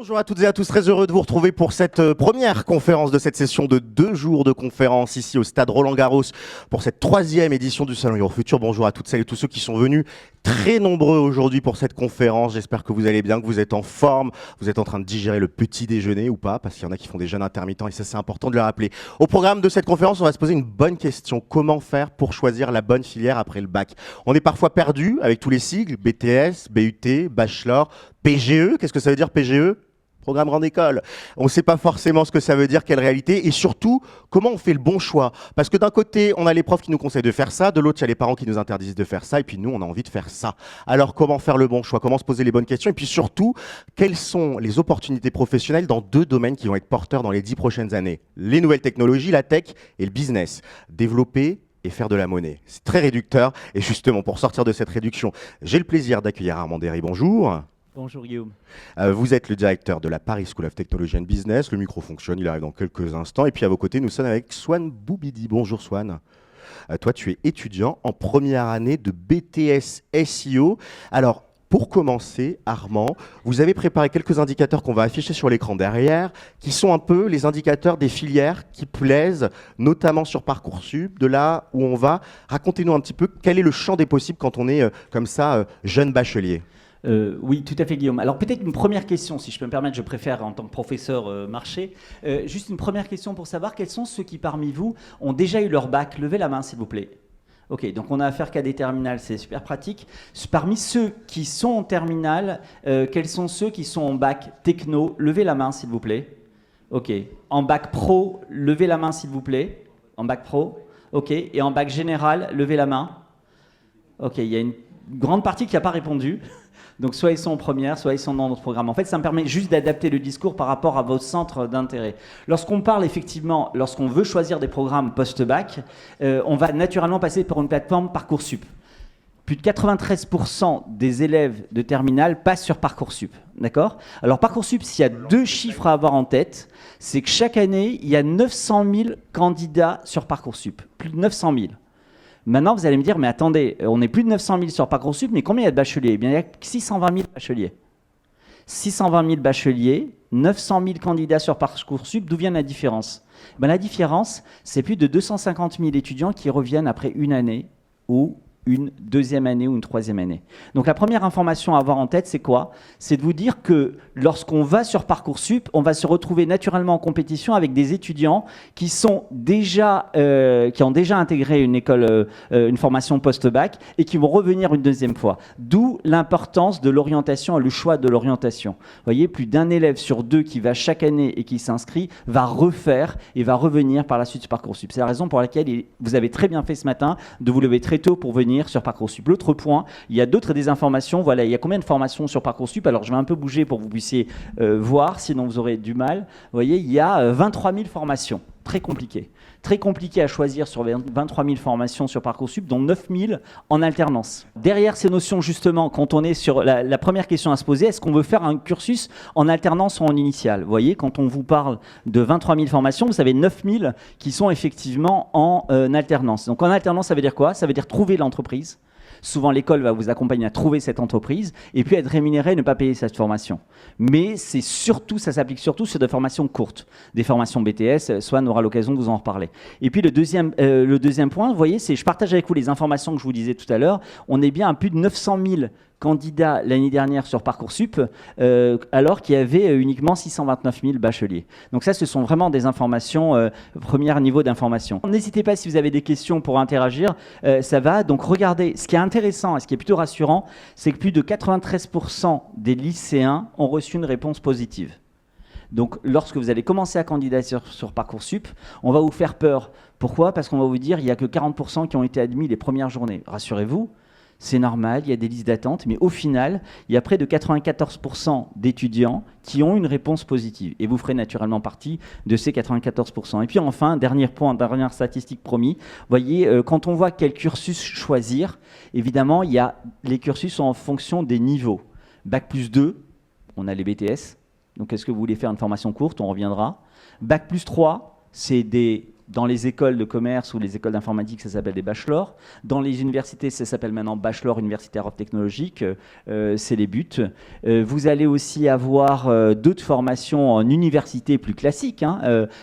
Bonjour à toutes et à tous, très heureux de vous retrouver pour cette première conférence de cette session de 2 jours de conférence ici au stade Roland-Garros pour cette 3e édition du Salon Eurofutur. Bonjour à toutes celles et tous ceux qui sont venus très nombreux aujourd'hui pour cette conférence. J'espère que vous allez bien, que vous êtes en forme, vous êtes en train de digérer le petit déjeuner ou pas, parce qu'il y en a qui font des jeûnes intermittents et ça c'est important de le rappeler. Au programme de cette conférence, on va se poser une bonne question. Comment faire pour choisir la bonne filière après le bac? On est parfois perdu avec tous les sigles, BTS, BUT, Bachelor, PGE. Qu'est-ce que ça veut dire PGE? Programme grande école. On ne sait pas forcément ce que ça veut dire, quelle réalité, et surtout, comment on fait le bon choix. Parce que d'un côté, on a les profs qui nous conseillent de faire ça, de l'autre, il y a les parents qui nous interdisent de faire ça, et puis nous, on a envie de faire ça. Alors, comment faire le bon choix? Comment se poser les bonnes questions? Et puis surtout, quelles sont les opportunités professionnelles dans 2 domaines qui vont être porteurs dans les 10 prochaines années? Les nouvelles technologies, la tech et le business. Développer et faire de la monnaie. C'est très réducteur, et justement, pour sortir de cette réduction, j'ai le plaisir d'accueillir Armand Derry. Bonjour. Bonjour Guillaume. Vous êtes le directeur de la Paris School of Technology and Business. Le micro fonctionne, il arrive dans quelques instants. Et puis à vos côtés, nous sommes avec Swan Boubidi. Bonjour Swan. Toi, tu es étudiant en première année de BTS SEO. Alors, pour commencer, Armand, vous avez préparé quelques indicateurs qu'on va afficher sur l'écran derrière, qui sont un peu les indicateurs des filières qui plaisent, notamment sur Parcoursup, de là où on va. Racontez-nous un petit peu quel est le champ des possibles quand on est comme ça, jeune bachelier. Oui, tout à fait Guillaume. Alors peut-être une première question, si je peux me permettre, je préfère en tant que professeur marcher. Juste une première question pour savoir quels sont ceux qui parmi vous ont déjà eu leur bac. Levez la main s'il vous plaît. Ok, donc on a affaire qu'à des terminales, c'est super pratique. Parmi ceux qui sont en terminale, quels sont ceux qui sont en bac techno? Levez la main s'il vous plaît. Ok, en bac pro, levez la main s'il vous plaît. En bac pro, ok, et en bac général, levez la main. Ok, il y a une grande partie qui n'a pas répondu. Donc soit ils sont en première, soit ils sont dans notre programme. En fait, ça me permet juste d'adapter le discours par rapport à vos centres d'intérêt. Lorsqu'on parle effectivement, lorsqu'on veut choisir des programmes post-bac, on va naturellement passer par une plateforme Parcoursup. Plus de 93% des élèves de terminale passent sur Parcoursup. D'accord ? Alors Parcoursup, s'il y a 2 chiffres à avoir en tête, c'est que chaque année, il y a 900 000 candidats sur Parcoursup. Plus de 900 000. Maintenant, vous allez me dire, mais attendez, on est plus de 900 000 sur Parcoursup, mais combien il y a de bacheliers? Eh bien, il y a 620 000 bacheliers. 620 000 bacheliers, 900 000 candidats sur Parcoursup, d'où vient la différence? Ben, la différence, c'est plus de 250 000 étudiants qui reviennent après une année ou une 2e année ou une 3e année. Donc la première information à avoir en tête, c'est quoi? C'est de vous dire que lorsqu'on va sur Parcoursup, on va se retrouver naturellement en compétition avec des étudiants qui ont déjà intégré une école, une formation post-bac et qui vont revenir une 2e fois. D'où l'importance de l'orientation et le choix de l'orientation. Vous voyez, plus d'un élève sur 2 qui va chaque année et qui s'inscrit va refaire et va revenir par la suite sur Parcoursup. C'est la raison pour laquelle vous avez très bien fait ce matin de vous lever très tôt pour venir sur Parcoursup. L'autre point, il y a d'autres désinformations. Voilà, il y a combien de formations sur Parcoursup? Alors, je vais un peu bouger pour que vous puissiez voir, sinon vous aurez du mal. Vous voyez, il y a 23 000 formations. Très compliqué. Très compliqué à choisir sur 23 000 formations sur Parcoursup, dont 9 000 en alternance. Derrière ces notions, justement, quand on est sur la première question à se poser, est-ce qu'on veut faire un cursus en alternance ou en initial? Vous voyez, quand on vous parle de 23 000 formations, vous savez 9 000 qui sont effectivement en alternance. Donc en alternance, ça veut dire quoi? Ça veut dire trouver l'entreprise. Souvent, l'école va vous accompagner à trouver cette entreprise et puis être rémunéré et ne pas payer cette formation. Mais c'est surtout, ça s'applique surtout sur des formations courtes, des formations BTS. Swan aura l'occasion de vous en reparler. Et puis le deuxième point, vous voyez, c'est je partage avec vous les informations que je vous disais tout à l'heure. On est bien à plus de 900 000 candidats l'année dernière sur Parcoursup, alors qu'il y avait uniquement 629 000 bacheliers. Donc ça, ce sont vraiment des informations, premier niveau d'information. N'hésitez pas si vous avez des questions pour interagir, ça va. Donc regardez, ce qui est intéressant et ce qui est plutôt rassurant, c'est que plus de 93% des lycéens ont reçu une réponse positive. Donc, lorsque vous allez commencer à candidater sur Parcoursup, on va vous faire peur. Pourquoi? Parce qu'on va vous dire qu'il n'y a que 40% qui ont été admis les premières journées. Rassurez-vous, c'est normal, il y a des listes d'attente, mais au final, il y a près de 94% d'étudiants qui ont une réponse positive. Et vous ferez naturellement partie de ces 94%. Et puis enfin, dernier point, dernière statistique promis, vous voyez, quand on voit quel cursus choisir, évidemment, les cursus sont en fonction des niveaux. Bac plus 2, on a les BTS. Donc, est-ce que vous voulez faire une formation courte? On reviendra. Bac plus 3, c'est des Dans les écoles de commerce ou les écoles d'informatique, ça s'appelle des bachelors. Dans les universités, ça s'appelle maintenant Bachelor Universitaire of Technologique. C'est les buts. Vous allez aussi avoir d'autres formations en université plus classiques,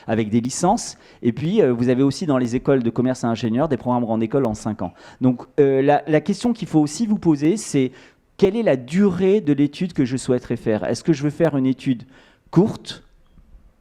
avec des licences. Et puis, vous avez aussi dans les écoles de commerce et ingénieurs des programmes grande école en 5 ans. Donc, la question qu'il faut aussi vous poser, c'est quelle est la durée de l'étude que je souhaiterais faire? Est-ce que je veux faire une étude courte,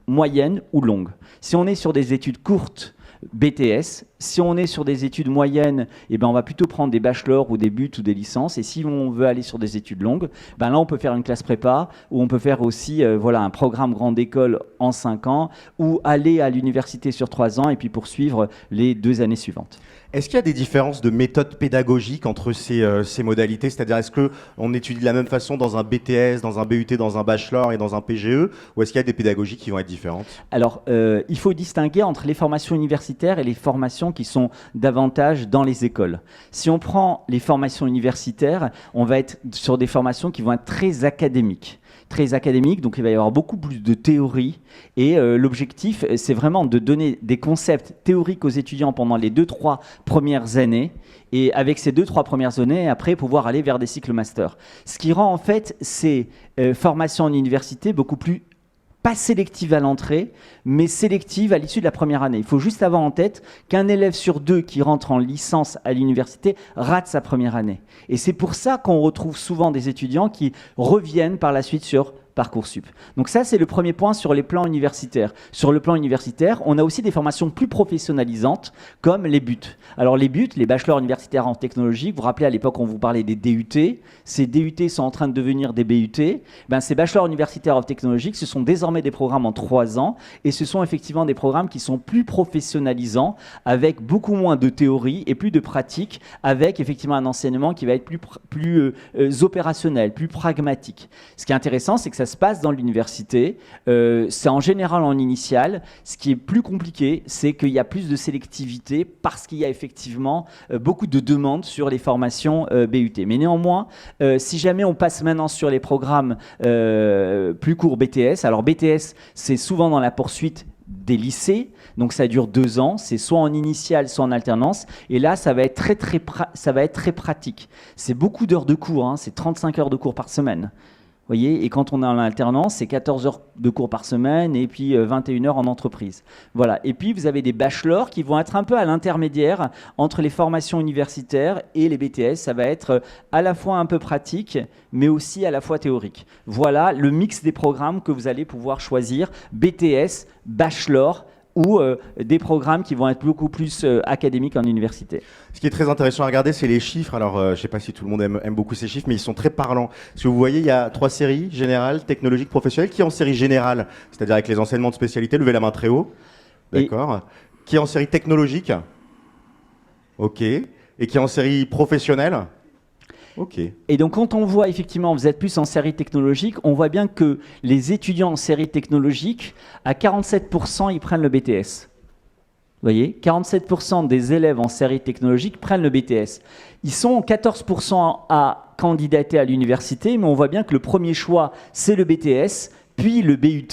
moyenne ou longue? Si on est sur des études courtes, BTS. Si on est sur des études moyennes, on va plutôt prendre des bachelors ou des buts ou des licences. Et si on veut aller sur des études longues, là, on peut faire une classe prépa ou on peut faire aussi un programme grande école en 5 ans ou aller à l'université sur 3 ans et puis poursuivre les 2 années suivantes. Est-ce qu'il y a des différences de méthode pédagogique entre ces modalités? C'est-à-dire, est-ce qu'on étudie de la même façon dans un BTS, dans un BUT, dans un bachelor et dans un PGE? Ou est-ce qu'il y a des pédagogies qui vont être différentes? Alors, il faut distinguer entre les formations universitaires et les formations qui sont davantage dans les écoles. Si on prend les formations universitaires, on va être sur des formations qui vont être très académiques. Donc il va y avoir beaucoup plus de théorie et l'objectif, c'est vraiment de donner des concepts théoriques aux étudiants pendant les 2-3 premières années et avec ces 2-3 premières années, après, pouvoir aller vers des cycles master. Ce qui rend en fait ces formations en université beaucoup plus pas sélective à l'entrée, mais sélective à l'issue de la première année. Il faut juste avoir en tête qu'un élève sur 2 qui rentre en licence à l'université rate sa première année. Et c'est pour ça qu'on retrouve souvent des étudiants qui reviennent par la suite sur Parcoursup. Donc ça, c'est le premier point sur les plans universitaires. Sur le plan universitaire, on a aussi des formations plus professionnalisantes, comme les buts. Alors les buts, les bachelors universitaires en technologie, vous vous rappelez à l'époque, on vous parlait des DUT. Ces DUT sont en train de devenir des BUT. Ces bachelors universitaires en technologie, ce sont désormais des programmes en 3 ans, et ce sont effectivement des programmes qui sont plus professionnalisants, avec beaucoup moins de théorie et plus de pratique, avec effectivement un enseignement qui va être plus opérationnel, plus pragmatique. Ce qui est intéressant, c'est que ça se passe dans l'université, c'est en général en initiale. Ce qui est plus compliqué, c'est qu'il y a plus de sélectivité parce qu'il y a effectivement beaucoup de demandes sur les formations BUT. Mais néanmoins, si jamais on passe maintenant sur les programmes plus courts BTS, alors BTS, c'est souvent dans la poursuite des lycées, donc ça dure 2 ans, c'est soit en initiale, soit en alternance, et là ça va être très pratique. C'est beaucoup d'heures de cours, c'est 35 heures de cours par semaine. Voyez, et quand on est en alternance, c'est 14 heures de cours par semaine et puis 21 heures en entreprise. Voilà. Et puis, vous avez des bachelors qui vont être un peu à l'intermédiaire entre les formations universitaires et les BTS. Ça va être à la fois un peu pratique, mais aussi à la fois théorique. Voilà le mix des programmes que vous allez pouvoir choisir. BTS, bachelor, ou des programmes qui vont être beaucoup plus académiques en université. Ce qui est très intéressant à regarder, c'est les chiffres. Alors, je ne sais pas si tout le monde aime beaucoup ces chiffres, mais ils sont très parlants. Parce que vous voyez, il y a 3 séries, générales, technologiques, professionnelles. Qui est en série générale, c'est-à-dire avec les enseignements de spécialité? Levez la main très haut. D'accord. Qui est en série technologique? Ok. Et qui est en série professionnelle? Ok. Et donc, quand on voit effectivement, vous êtes plus en série technologique, on voit bien que les étudiants en série technologique, à 47%, ils prennent le BTS. Vous voyez, 47% des élèves en série technologique prennent le BTS. Ils sont 14% à candidater à l'université, mais on voit bien que le premier choix, c'est le BTS, puis le BUT,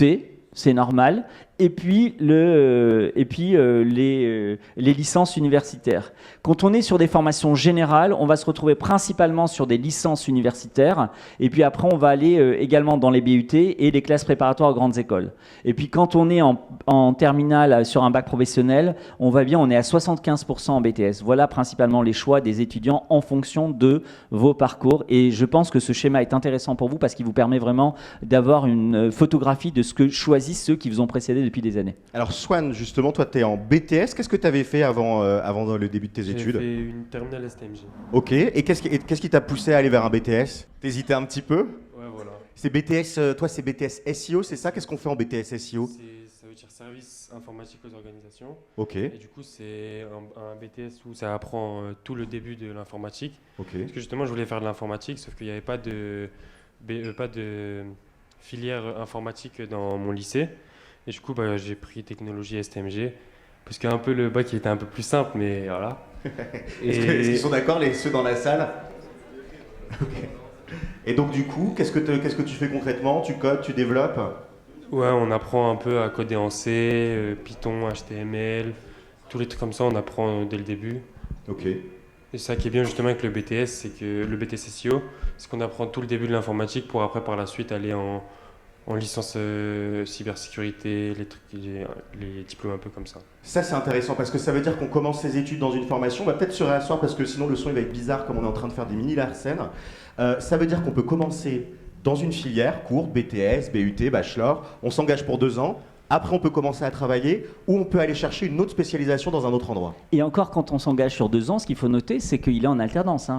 c'est normal, et puis les licences universitaires. Quand on est sur des formations générales, on va se retrouver principalement sur des licences universitaires, et puis après on va aller également dans les BUT et les classes préparatoires aux grandes écoles. Et puis quand on est en terminale sur un bac professionnel, on est à 75% en BTS. Voilà principalement les choix des étudiants en fonction de vos parcours, et je pense que ce schéma est intéressant pour vous parce qu'il vous permet vraiment d'avoir une photographie de ce que choisissent ceux qui vous ont précédé depuis des années. Alors Swan, justement, toi tu es en BTS, qu'est-ce que tu avais fait avant le début de tes études? J'ai fait une terminale STMG. Ok, et qu'est-ce qui t'a poussé à aller vers un BTS? T'hésitais un petit peu? Ouais, voilà. C'est BTS, toi c'est BTS SEO, c'est ça? Qu'est-ce qu'on fait en BTS SEO? Ça veut dire service informatique aux organisations. Ok. Et du coup, c'est un BTS où ça apprend tout le début de l'informatique. Ok. Parce que justement, je voulais faire de l'informatique, sauf qu'il n'y avait pas de filière informatique dans mon lycée. Et du coup, j'ai pris technologie STMG. Parce qu'un peu le bac il était un peu plus simple, mais voilà. Est-ce qu'ils sont d'accord, ceux dans la salle? Okay. Et donc du coup, qu'est-ce que tu fais concrètement? Tu codes, tu développes? Ouais, on apprend un peu à coder en C, Python, HTML, tous les trucs comme ça, on apprend dès le début. Ok. Et ça qui est bien justement avec le BTS, c'est que le BTS SEO, c'est qu'on apprend tout le début de l'informatique pour après par la suite aller en licence cybersécurité, les diplômes un peu comme ça. Ça, c'est intéressant parce que ça veut dire qu'on commence ses études dans une formation. On va peut-être se réasseoir parce que sinon le son il va être bizarre comme on est en train de faire des mini Larsen. Ça veut dire qu'on peut commencer dans une filière courte, BTS, BUT, bachelor. On s'engage pour 2 ans. Après, on peut commencer à travailler ou on peut aller chercher une autre spécialisation dans un autre endroit. Et encore, quand on s'engage sur 2 ans, ce qu'il faut noter, c'est qu'il est en alternance,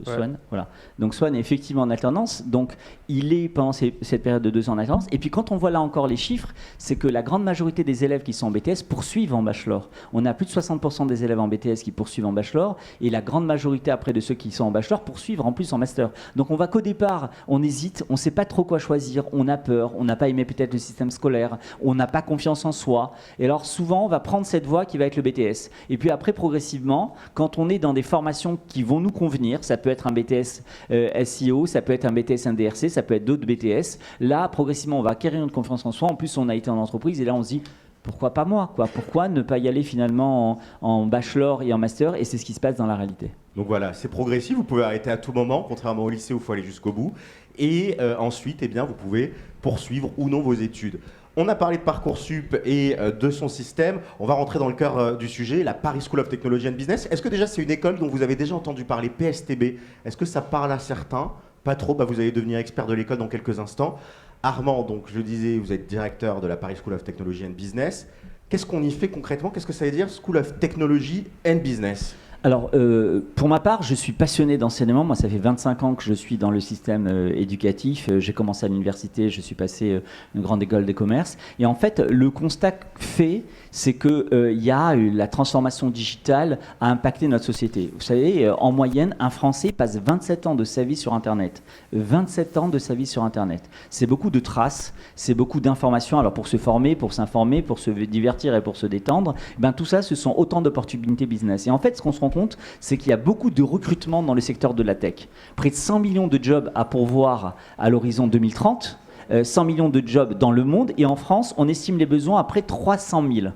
Swan. Voilà. Donc Swan est effectivement en alternance. Donc il est pendant cette période de 2 ans en alternance. Et puis quand on voit là encore les chiffres, c'est que la grande majorité des élèves qui sont en BTS poursuivent en bachelor. On a plus de 60% des élèves en BTS qui poursuivent en bachelor. Et la grande majorité après de ceux qui sont en bachelor poursuivent en plus en master. Donc on voit qu'au départ, on hésite, on ne sait pas trop quoi choisir, on a peur, on n'a pas aimé peut-être le système scolaire, on n'a pas confiance en soi. Et alors souvent, on va prendre cette voie qui va être le BTS. Et puis après, progressivement, quand on est dans des formations qui vont nous convenir, ça peut être un BTS SEO, ça peut être un BTS NDRC, ça peut être d'autres BTS. Là, progressivement, on va acquérir une confiance en soi. En plus, on a été en entreprise et là, on se dit pourquoi pas moi, quoi ? Pourquoi ne pas y aller finalement en bachelor et en master ? Et c'est ce qui se passe dans la réalité. Donc voilà, c'est progressif, vous pouvez arrêter à tout moment, contrairement au lycée où il faut aller jusqu'au bout. Et ensuite, eh bien, vous pouvez poursuivre ou non vos études. On a parlé de Parcoursup et de son système. On va rentrer dans le cœur du sujet, la Paris School of Technology and Business. Est-ce que déjà c'est une école dont vous avez déjà entendu parler, PSTB ? Est-ce que ça parle à certains ? Pas trop, vous allez devenir expert de l'école dans quelques instants. Armand, donc je le disais, vous êtes directeur de la Paris School of Technology and Business. Qu'est-ce qu'on y fait concrètement ? Qu'est-ce que ça veut dire, School of Technology and Business ? Alors, pour ma part, je suis passionné d'enseignement. Moi, ça fait 25 ans que je suis dans le système éducatif. J'ai commencé à l'université, je suis passé une grande école de commerce. Et en fait, le constat fait, c'est que la transformation digitale a impacté notre société. Vous savez, en moyenne, un Français passe 27 ans de sa vie sur Internet. 27 ans de sa vie sur Internet. C'est beaucoup de traces, c'est beaucoup d'informations. Alors, pour se former, pour s'informer, pour se divertir et pour se détendre, tout ça, ce sont autant d'opportunités business. Et en fait, ce qu'on se rend compte, c'est qu'il y a beaucoup de recrutement dans le secteur de la tech. Près de 100 millions de jobs à pourvoir à l'horizon 2030, 100 millions de jobs dans le monde, et en France, on estime les besoins à près de 300 000.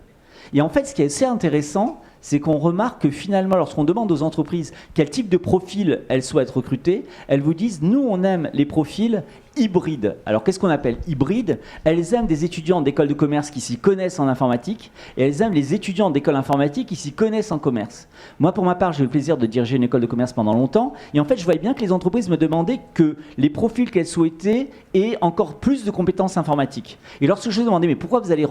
Et en fait, ce qui est assez intéressant, c'est qu'on remarque que finalement, lorsqu'on demande aux entreprises quel type de profil elles souhaitent recruter, elles vous disent, nous, on aime les profils hybrides. Alors, qu'est-ce qu'on appelle hybride ? Elles aiment des étudiants d'école de commerce qui s'y connaissent en informatique, et elles aiment les étudiants d'école informatique qui s'y connaissent en commerce. Moi, pour ma part, j'ai eu le plaisir de diriger une école de commerce pendant longtemps, et en fait, je voyais bien que les entreprises me demandaient que les profils qu'elles souhaitaient aient encore plus de compétences informatiques. Et lorsque je leur demandais, mais pourquoi vous n'allez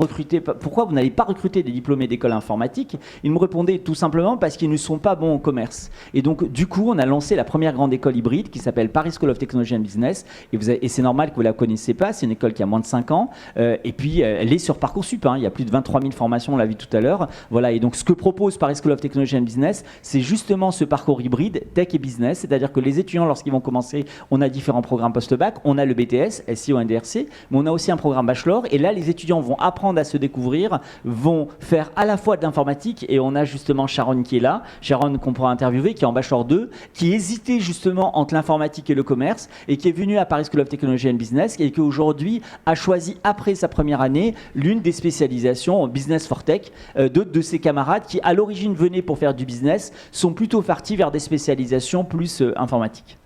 pas recruter des diplômés d'école informatique ? Ils me répondaient tout simplement parce qu'ils ne sont pas bons au commerce. Et donc, du coup, on a lancé la première grande école hybride qui s'appelle Paris School of Technology and Business, et c'est normal que vous ne la connaissez pas, c'est une école qui a moins de 5 ans, et puis elle est sur Parcoursup, il y a plus de 23 000 formations, on l'a vu tout à l'heure. Voilà, et donc ce que propose Paris School of Technology and Business, c'est justement ce parcours hybride, tech et business, c'est-à-dire que les étudiants, lorsqu'ils vont commencer, on a différents programmes post-bac, on a le BTS, SEO, NDRC, mais on a aussi un programme bachelor, et là, les étudiants vont apprendre à se découvrir, vont faire à la fois de l'informatique, et on a justement Sharon qui est là, Sharon qu'on pourra interviewer, qui est en bachelor 2, qui hésitait justement entre l'informatique et le commerce, et qui est venue à Paris School of Technology and Business, et qui aujourd'hui a choisi, après sa première année, l'une des spécialisations en Business for Tech. D'autres de ses camarades qui, à l'origine, venaient pour faire du business, sont plutôt partis vers des spécialisations plus informatiques.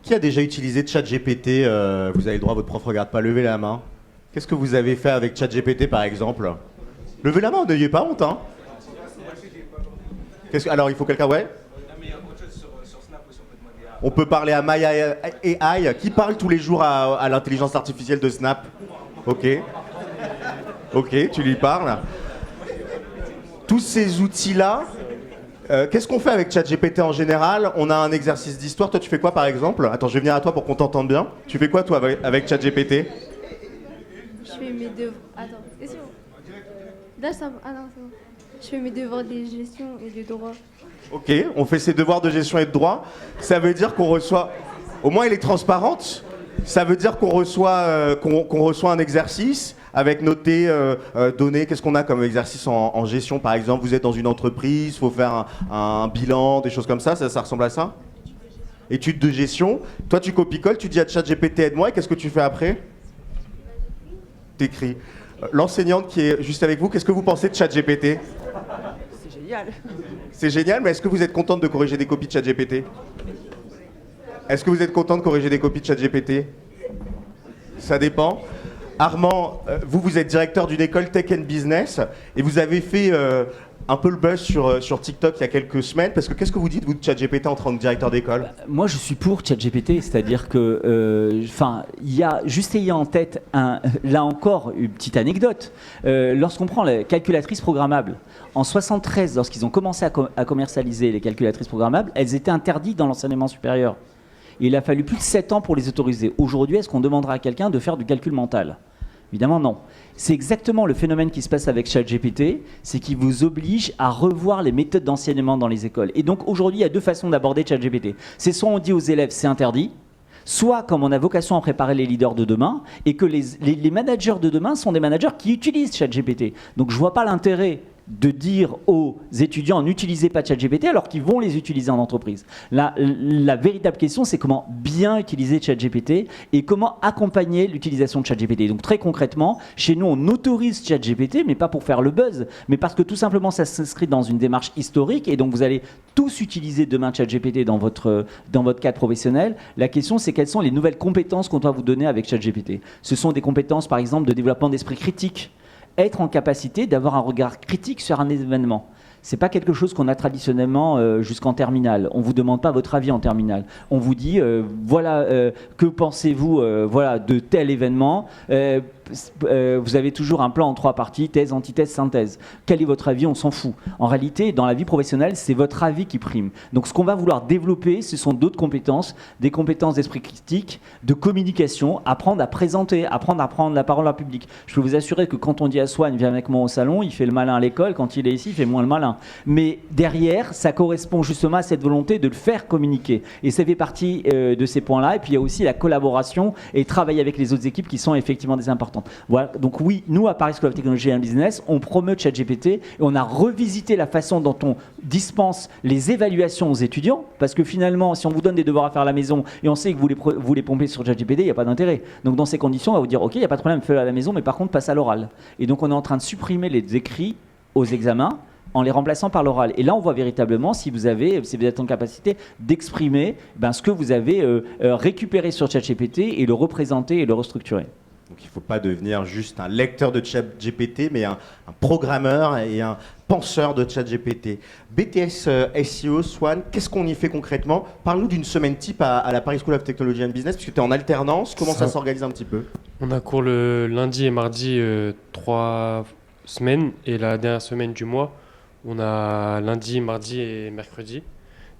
Qui a déjà utilisé ChatGPT ? Vous avez le droit, votre prof ne regarde pas, levez la main. Qu'est-ce que vous avez fait avec ChatGPT, par exemple ? Levez la main, n'ayez pas honte. Alors, il faut quelqu'un, ouais ? On peut parler à Maya AI, qui parle tous les jours à l'intelligence artificielle de Snap. Ok, tu lui parles. Tous ces outils-là, qu'est-ce qu'on fait avec ChatGPT en général ? On a un exercice d'histoire. Toi, tu fais quoi, par exemple ? Attends, je vais venir à toi pour qu'on t'entende bien. Tu fais quoi, toi, avec ChatGPT ? Je fais mes devoirs. Attends, c'est bon. Là, ça va. Ah non, c'est bon. Je fais mes devoirs de gestion et de droit. Ok, on fait ses devoirs de gestion et de droit. Ça veut dire qu'on reçoit... Au moins, elle est transparente. Ça veut dire qu'on reçoit, qu'on reçoit un exercice avec noté, données. Qu'est-ce qu'on a comme exercice en gestion, par exemple ? Vous êtes dans une entreprise, il faut faire un bilan, des choses comme ça. Ça ressemble à ça ? Études de gestion. Toi, tu copies-colles, tu dis à ChatGPT, aide-moi. Et qu'est-ce que tu fais après ? T'écris. L'enseignante qui est juste avec vous, qu'est-ce que vous pensez de ChatGPT ? C'est génial. C'est génial, mais est-ce que vous êtes contente de corriger des copies de ChatGPT? Est-ce que vous êtes content de corriger des copies de ChatGPT? Ça dépend. Armand, vous êtes directeur d'une école Tech and Business et vous avez fait un peu le buzz sur TikTok il y a quelques semaines, parce que qu'est-ce que vous dites, vous, de ChatGPT en tant que directeur d'école? Moi, je suis pour ChatGPT, c'est-à-dire que, il y a juste ayant en tête, là encore, une petite anecdote. Lorsqu'on prend la calculatrice programmable, en 73, lorsqu'ils ont commencé à commercialiser les calculatrices programmables, elles étaient interdites dans l'enseignement supérieur. Et il a fallu plus de 7 ans pour les autoriser. Aujourd'hui, est-ce qu'on demandera à quelqu'un de faire du calcul mental? Évidemment, non. C'est exactement le phénomène qui se passe avec ChatGPT, c'est qu'il vous oblige à revoir les méthodes d'enseignement dans les écoles. Et donc aujourd'hui, il y a deux façons d'aborder ChatGPT. C'est soit on dit aux élèves c'est interdit, soit comme on a vocation à préparer les leaders de demain, et que les managers de demain sont des managers qui utilisent ChatGPT. Donc je ne vois pas l'intérêt de dire aux étudiants n'utilisez pas ChatGPT alors qu'ils vont les utiliser en entreprise. La véritable question, c'est comment bien utiliser ChatGPT et comment accompagner l'utilisation de ChatGPT. Donc très concrètement, chez nous, on autorise ChatGPT, mais pas pour faire le buzz, mais parce que tout simplement, ça s'inscrit dans une démarche historique et donc vous allez tous utiliser demain ChatGPT dans votre cadre professionnel. La question, c'est quelles sont les nouvelles compétences qu'on doit vous donner avec ChatGPT. Ce sont des compétences, par exemple, de développement d'esprit critique. Être en capacité d'avoir un regard critique sur un événement. Ce n'est pas quelque chose qu'on a traditionnellement jusqu'en terminale. On ne vous demande pas votre avis en terminale. On vous dit, que pensez-vous de tel événement? Vous avez toujours un plan en 3 parties, thèse, antithèse, synthèse. Quel est votre avis? On s'en fout. En réalité, dans la vie professionnelle, c'est votre avis qui prime. Donc ce qu'on va vouloir développer, ce sont d'autres compétences, des compétences d'esprit critique, de communication, apprendre à présenter, apprendre à prendre la parole en public. Je peux vous assurer que quand on dit à Swan, viens avec moi au salon, il fait le malin à l'école, quand il est ici, il fait moins le malin. Mais derrière, ça correspond justement à cette volonté de le faire communiquer. Et ça fait partie de ces points-là. Et puis il y a aussi la collaboration et travailler avec les autres équipes qui sont effectivement des importantes. Voilà. Donc oui, nous à Paris School of Technology and Business, on promeut ChatGPT et on a revisité la façon dont on dispense les évaluations aux étudiants, parce que finalement, si on vous donne des devoirs à faire à la maison et on sait que vous les pompez sur ChatGPT, il n'y a pas d'intérêt. Donc dans ces conditions, on va vous dire, ok, il n'y a pas de problème, fais-le à la maison, mais par contre, passe à l'oral. Et donc on est en train de supprimer les écrits aux examens en les remplaçant par l'oral. Et là, on voit véritablement si vous êtes en capacité d'exprimer ce que vous avez récupéré sur ChatGPT et le représenter et le restructurer. Donc il ne faut pas devenir juste un lecteur de ChatGPT, mais un programmeur et un penseur de ChatGPT. BTS SEO, Swan, qu'est-ce qu'on y fait concrètement? Parle-nous d'une semaine type à la Paris School of Technology and Business, puisque tu es en alternance. Comment ça s'organise un petit peu? On a cours le lundi et mardi 3 semaines, et la dernière semaine du mois, on a lundi, mardi et mercredi.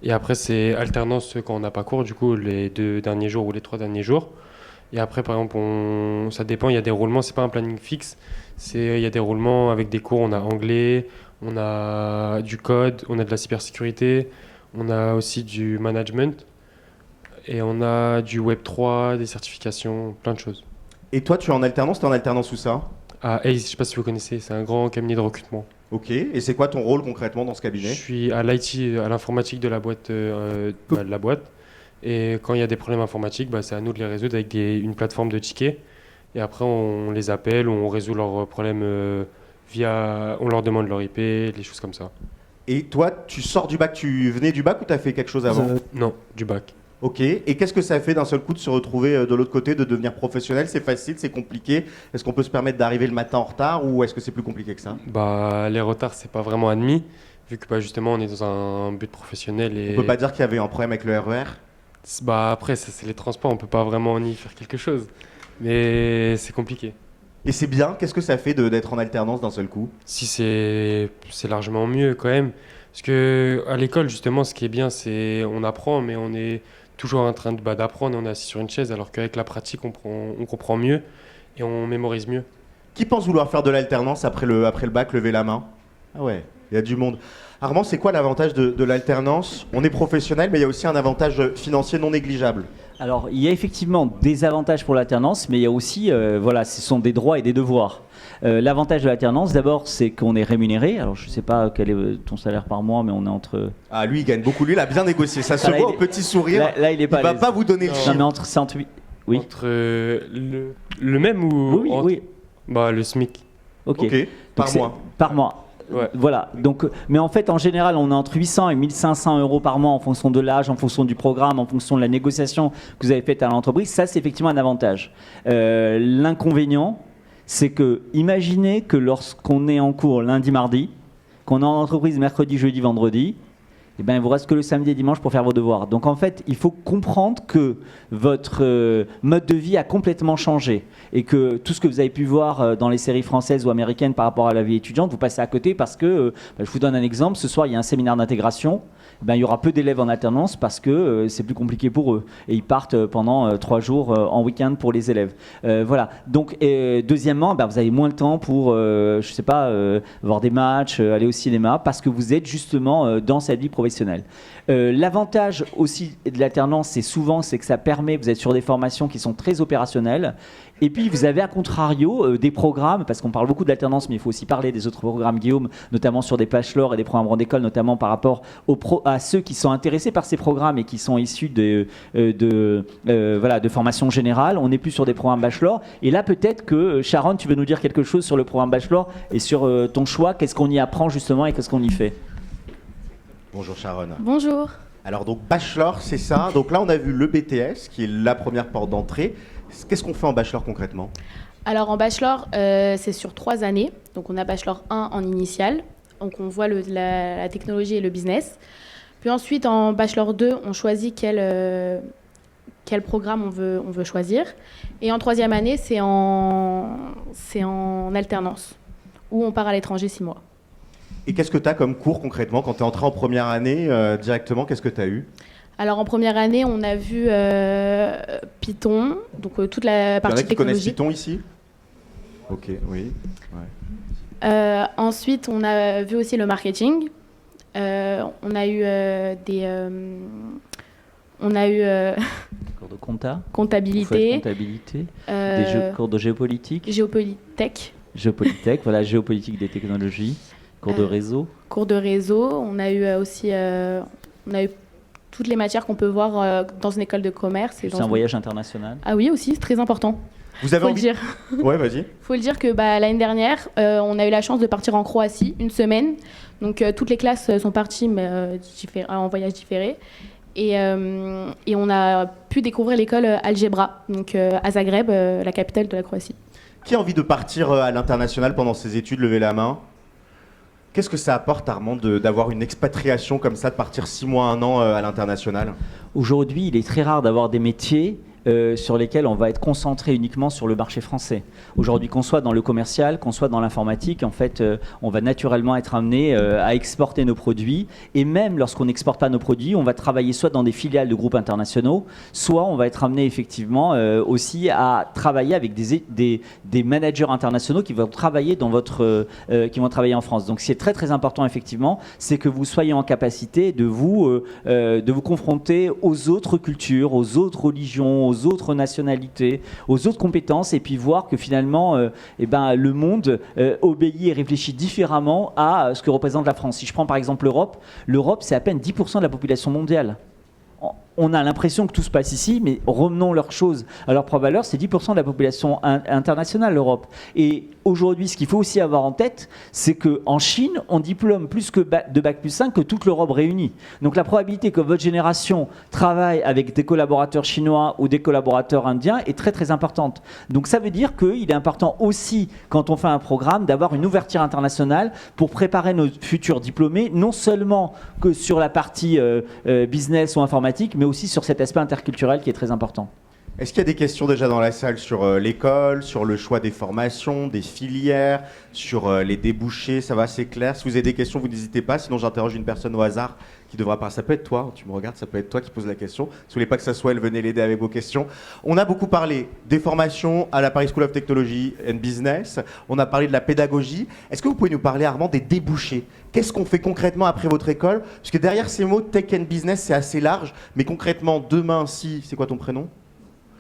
Et après, c'est alternance quand on n'a pas cours, du coup, les 2 derniers jours ou les 3 derniers jours. Et après, par exemple, ça dépend, il y a des roulements, c'est pas un planning fixe. Il y a des roulements avec des cours, on a anglais, on a du code, on a de la cybersécurité, on a aussi du management, et on a du Web3, des certifications, plein de choses. Et toi, tu es en alternance, tu es en alternance où ça? À ACE, je sais pas si vous connaissez, c'est un grand cabinet de recrutement. Ok, et c'est quoi ton rôle concrètement dans ce cabinet? Je suis à l'IT, à l'informatique de la boîte. Et quand il y a des problèmes informatiques, c'est à nous de les résoudre avec une plateforme de tickets. Et après, on les appelle, on résout leurs problèmes on leur demande leur IP, des choses comme ça. Et toi, tu sors du bac, tu venais du bac ou tu as fait quelque chose avant? Non, du bac. Ok, et qu'est-ce que ça fait d'un seul coup de se retrouver de l'autre côté, de devenir professionnel? C'est facile, c'est compliqué? Est-ce qu'on peut se permettre d'arriver le matin en retard ou est-ce que c'est plus compliqué que ça? Les retards, c'est pas vraiment admis, vu que justement, on est dans un but professionnel. Et... On peut pas dire qu'il y avait un problème avec le RER? Après, ça, c'est les transports, on peut pas vraiment y faire quelque chose. Mais c'est compliqué. Et c'est bien, qu'est-ce que ça fait d'être en alternance d'un seul coup? Si c'est largement mieux quand même. Parce que à l'école, justement, ce qui est bien, c'est on apprend, mais on est toujours en train d'apprendre, on est assis sur une chaise, alors qu'avec la pratique, on comprend mieux et on mémorise mieux. Qui pense vouloir faire de l'alternance après le bac? Levez la main. Ah ouais, il y a du monde. Armand, c'est quoi l'avantage de l'alternance? On est professionnel, mais il y a aussi un avantage financier non négligeable. Alors, il y a effectivement des avantages pour l'alternance, mais il y a aussi, ce sont des droits et des devoirs. L'avantage de l'alternance, d'abord, c'est qu'on est rémunéré. Alors, je ne sais pas quel est ton salaire par mois, mais on est entre... Ah, lui, il gagne beaucoup. Lui, il a bien négocié. Ça se voit au petit sourire. Là, il est pas. Il ne va pas vous donner le chiffre. Non, mais entre 108... Oui. Entre le même ou... Oui. Le SMIC. Ok. Par mois. Par mois. Ouais. Voilà. Donc, mais en fait, en général, on est entre 800 et 1500 euros par mois en fonction de l'âge, en fonction du programme, en fonction de la négociation que vous avez faite à l'entreprise. Ça, c'est effectivement un avantage. L'inconvénient, c'est que, imaginez que lorsqu'on est en cours lundi, mardi, qu'on est en entreprise mercredi, jeudi, vendredi, eh ben, il vous reste que le samedi et dimanche pour faire vos devoirs. Donc en fait, il faut comprendre que votre mode de vie a complètement changé et que tout ce que vous avez pu voir dans les séries françaises ou américaines par rapport à la vie étudiante, vous passez à côté parce que, je vous donne un exemple, ce soir il y a un séminaire d'intégration. Ben, il y aura peu d'élèves en alternance parce que c'est plus compliqué pour eux. Et ils partent pendant 3 jours en week-end pour les élèves. Voilà. Donc, deuxièmement, ben, vous avez moins le temps pour, voir des matchs, aller au cinéma, parce que vous êtes justement dans cette vie professionnelle. L'avantage aussi de l'alternance, c'est que ça permet, vous êtes sur des formations qui sont très opérationnelles. Et puis, vous avez à contrario des programmes, parce qu'on parle beaucoup de l'alternance, mais il faut aussi parler des autres programmes, Guillaume, notamment sur des bachelors et des programmes grande école, notamment par rapport à ceux qui sont intéressés par ces programmes et qui sont issus de formations générales. On n'est plus sur des programmes bachelor. Et là, peut-être que, Sharon, tu veux nous dire quelque chose sur le programme bachelor et sur ton choix. Qu'est-ce qu'on y apprend justement et qu'est-ce qu'on y fait? Bonjour Sharon. Bonjour. Alors donc bachelor, c'est ça. Donc là, on a vu le BTS, qui est la première porte d'entrée. Qu'est-ce qu'on fait en bachelor concrètement? Alors en bachelor, c'est sur 3 années. Donc on a bachelor 1 en initial. Donc on voit la technologie et le business. Puis ensuite en bachelor 2, on choisit quel programme on veut choisir. Et en 3e année, c'est en alternance, où on part à l'étranger 6 mois. Et qu'est-ce que tu as comme cours concrètement quand tu es entré en première année directement? Qu'est-ce que tu as eu? Alors en première année, on a vu Python, donc toute la partie Il y en a qui connaissent technologie. Python ici? Ok, oui. Ouais. Ensuite, on a vu aussi le marketing. On a eu Cours de compta. comptabilité, Comptabilité. Des cours de géopolitique. géopolitech, Voilà, géopolitique des technologies. Cours de réseau. cours de réseau. On a eu aussi toutes les matières qu'on peut voir dans une école de commerce. C'est un voyage international. Ah oui, aussi, c'est très important. Vous avez Faut le envie... dire. Ouais, vas-y. Faut le dire que l'année dernière, on a eu la chance de partir en Croatie une semaine. Donc toutes les classes sont parties mais, en voyage différé. Et on a pu découvrir l'école Algebra, donc à Zagreb, la capitale de la Croatie. Qui a envie de partir à l'international pendant ses études? Levez la main. Qu'est-ce que ça apporte, Armand, d'avoir une expatriation comme ça, de partir 6 mois, 1 an à l'international? Aujourd'hui, il est très rare d'avoir des métiers sur lesquels on va être concentré uniquement sur le marché français. Aujourd'hui, qu'on soit dans le commercial, qu'on soit dans l'informatique, en fait, on va naturellement être amené à exporter nos produits. Et même lorsqu'on n'exporte pas nos produits, on va travailler soit dans des filiales de groupes internationaux, soit on va être amené effectivement aussi à travailler avec des managers internationaux qui vont travailler qui vont travailler en France. Donc, ce qui est très très important effectivement, c'est que vous soyez en capacité de vous confronter aux autres cultures, aux autres religions, aux autres nationalités, aux autres compétences, et puis voir que finalement le monde obéit et réfléchit différemment à ce que représente la France. Si je prends par exemple l'Europe, c'est à peine 10% de la population mondiale. On a l'impression que tout se passe ici, mais remenons leurs choses à leur propre valeur, c'est 10% de la population internationale, l'Europe. Et aujourd'hui, ce qu'il faut aussi avoir en tête, c'est qu'en Chine, on diplôme plus de Bac plus 5 que toute l'Europe réunie. Donc la probabilité que votre génération travaille avec des collaborateurs chinois ou des collaborateurs indiens est très très importante. Donc ça veut dire qu'il est important aussi, quand on fait un programme, d'avoir une ouverture internationale pour préparer nos futurs diplômés, non seulement que sur la partie business ou informatique, mais aussi sur cet aspect interculturel qui est très important. Est-ce qu'il y a des questions déjà dans la salle sur l'école, sur le choix des formations, des filières, sur les débouchés? Ça va, c'est clair? Si vous avez des questions, vous n'hésitez pas, sinon j'interroge une personne au hasard qui devra parler. Ça peut être toi, tu me regardes, ça peut être toi qui pose la question. Si vous voulez pas que ça soit elle, venez l'aider avec vos questions. On a beaucoup parlé des formations à la Paris School of Technology and Business. On a parlé de la pédagogie. Est-ce que vous pouvez nous parler, Armand, des débouchés? Qu'est-ce qu'on fait concrètement après votre école? Parce que derrière ces mots, tech and business, c'est assez large. Mais concrètement, demain, c'est quoi ton prénom?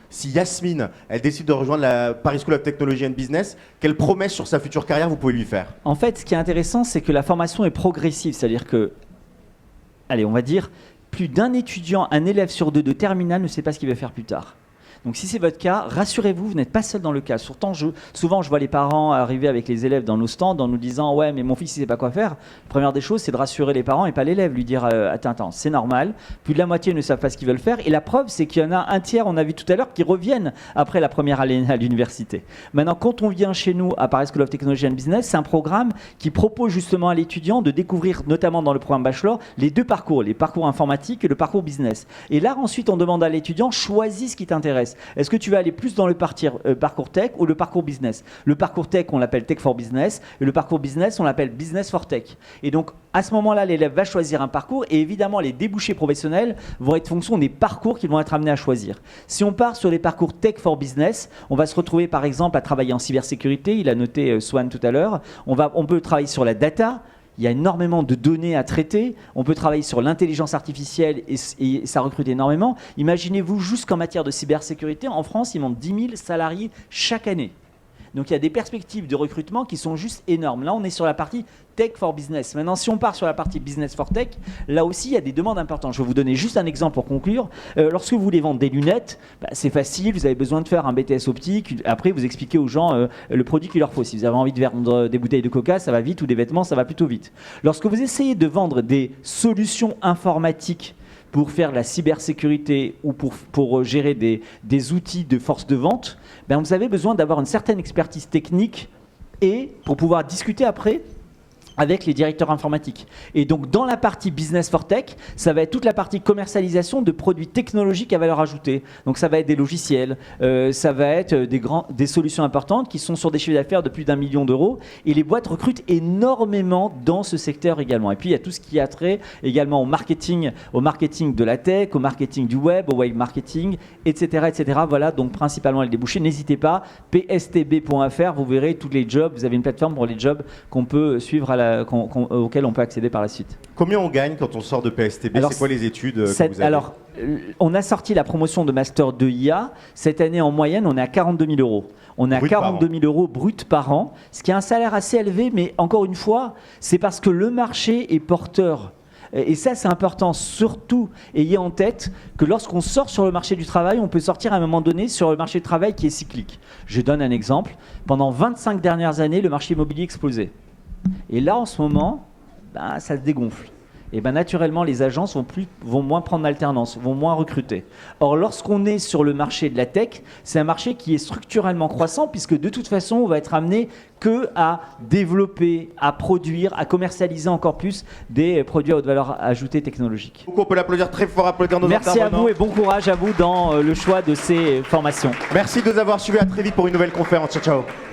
Si Yasmine, elle décide de rejoindre la Paris School of Technology and Business, quelle promesse sur sa future carrière vous pouvez lui faire? En fait, ce qui est intéressant, c'est que la formation est progressive. C'est-à-dire que, allez, on va dire, plus d'un étudiant, un élève sur 2 de terminale ne sait pas ce qu'il va faire plus tard. Donc si c'est votre cas, rassurez-vous, vous n'êtes pas seul dans le cas. Souvent, je vois les parents arriver avec les élèves dans nos stands en nous disant « Ouais, mais mon fils, il ne sait pas quoi faire ». La première des choses, c'est de rassurer les parents et pas l'élève, lui dire Attends, c'est normal. Plus de la moitié ne savent pas ce qu'ils veulent faire. Et la preuve, c'est qu'il y en a un tiers, on a vu tout à l'heure, qui reviennent après la première année à l'université. Maintenant, quand on vient chez nous à Paris School of Technology and Business, c'est un programme qui propose justement à l'étudiant de découvrir, notamment dans le programme bachelor, les deux parcours, les parcours informatiques et le parcours business. Et là, ensuite, on demande à l'étudiant, choisis ce qui t'intéresse. Est-ce que tu vas aller plus dans le parcours tech ou le parcours business? Le parcours tech, on l'appelle Tech for Business, et le parcours business, on l'appelle Business for Tech. Et donc, à ce moment-là, l'élève va choisir un parcours, et évidemment, les débouchés professionnels vont être fonction des parcours qu'ils vont être amenés à choisir. Si on part sur les parcours Tech for Business, on va se retrouver, par exemple, à travailler en cybersécurité. Il a noté Swan tout à l'heure. On peut travailler sur la data. Il y a énormément de données à traiter. On peut travailler sur l'intelligence artificielle et ça recrute énormément. Imaginez-vous juste qu'en matière de cybersécurité, en France, il manque 10 000 salariés chaque année. Donc il y a des perspectives de recrutement qui sont juste énormes. Là, on est sur la partie Tech for Business. Maintenant, si on part sur la partie Business for Tech, là aussi, il y a des demandes importantes. Je vais vous donner juste un exemple pour conclure. Lorsque vous voulez vendre des lunettes, c'est facile, vous avez besoin de faire un BTS optique. Après, vous expliquez aux gens le produit qu'il leur faut. Si vous avez envie de vendre des bouteilles de coca, ça va vite, ou des vêtements, ça va plutôt vite. Lorsque vous essayez de vendre des solutions informatiques pour faire de la cybersécurité ou pour gérer des outils de force de vente, vous avez besoin d'avoir une certaine expertise technique et pour pouvoir discuter après avec les directeurs informatiques. Et donc, dans la partie Business for Tech, ça va être toute la partie commercialisation de produits technologiques à valeur ajoutée. Donc, ça va être des logiciels, ça va être des solutions importantes qui sont sur des chiffres d'affaires de plus d'1 million d'euros. Et les boîtes recrutent énormément dans ce secteur également. Et puis, il y a tout ce qui a trait également au marketing de la tech, au marketing du web, au web marketing, etc., etc. Voilà, donc principalement les débouchés. N'hésitez pas, pstb.fr, vous verrez tous les jobs. Vous avez une plateforme pour les jobs qu'on peut suivre auquel on peut accéder par la suite. Combien on gagne quand on sort de PSTB? C'est quoi les études que vous avez? Alors, on a sorti la promotion de Master 2 IA. Cette année, en moyenne, on est à 42 000 euros. On est à 42 000 euros bruts par an, ce qui est un salaire assez élevé, mais encore une fois, c'est parce que le marché est porteur. Et ça, c'est important. Surtout, ayez en tête que lorsqu'on sort sur le marché du travail, on peut sortir à un moment donné sur le marché du travail qui est cyclique. Je donne un exemple. Pendant 25 dernières années, le marché immobilier explosait. Et là, en ce moment, ça se dégonfle. Et naturellement, les agences vont moins prendre d'alternance, vont moins recruter. Or, lorsqu'on est sur le marché de la tech, c'est un marché qui est structurellement croissant, puisque de toute façon, on va être amené à développer, à produire, à commercialiser encore plus des produits à haute valeur ajoutée technologique. On peut l'applaudir très fort, applaudir nos intervenants. Merci à vous et bon courage à vous dans le choix de ces formations. Merci de nous avoir suivis, à très vite pour une nouvelle conférence. Ciao, ciao.